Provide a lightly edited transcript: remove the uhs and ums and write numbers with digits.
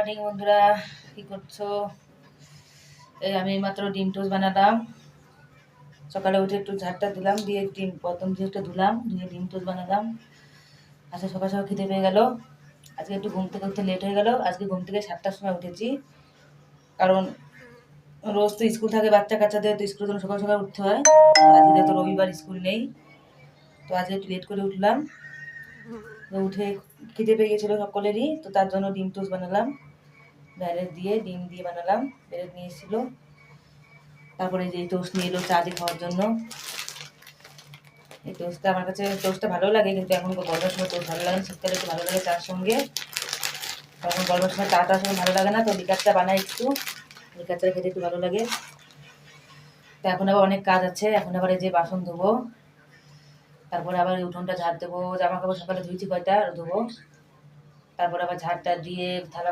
Morning বন্ধুরা, কি করছো? এই আমি মাত্র ডিম টোস্ট বানালাম। সকালে উঠে একটু ঝাড়টা দিলাম, দিয়ে ডিম প্রথম দিয়ে একটু ধুলাম, ধুয়ে ডিম টোস্ট বানালাম। আজকে সকাল সকাল খিদে পেয়ে গেল। আজকে একটু ঘুম থেকে উঠতে লেট হয়ে গেল। আজকে ঘুম থেকে 7টার সময় উঠেছি, কারণ রোজ তো স্কুল থাকে বাচ্চা কাচ্চাদের, তো স্কুলের জন্য সকাল সকাল উঠতে হয়। আজকে তো রবিবার স্কুল নেই, তো আজকে একটু লেট করে উঠলাম। তো উঠে খিদে পেয়ে গেছিলো সকলেরই, তো তার জন্য ডিম টোস্ট বানালাম। ব্রেড দিয়ে ডিম দিয়ে বানালাম। ব্রেড নিয়ে এসেছিলো, তারপরে যে টোস্ট নিয়ে এলো চা দিয়ে খাওয়ার জন্য। এই টোস্টটা আমার কাছে টোস্টটা ভালো লাগে, কিন্তু এখন গরমের সময় টোস্ট ভালো লাগে না, শীতকালে একটু ভালো লাগে চার সঙ্গে। এখন গরমের সময় চাটার সময় ভালো লাগে না, তো লিকার চা বানাই একটু, লিকার চা খেতে একটু ভালো লাগে। তো এখন আবার অনেক কাজ আছে, এখন আবার এই যে বাসন ধোবো, তারপরে আবার উঠোনটা ঝাড় দেবো, জামা কাপড় সকালে ধুয়েছি কয়টা ধোবো, তারপরে আবার ঝাড়টা দিয়ে থালা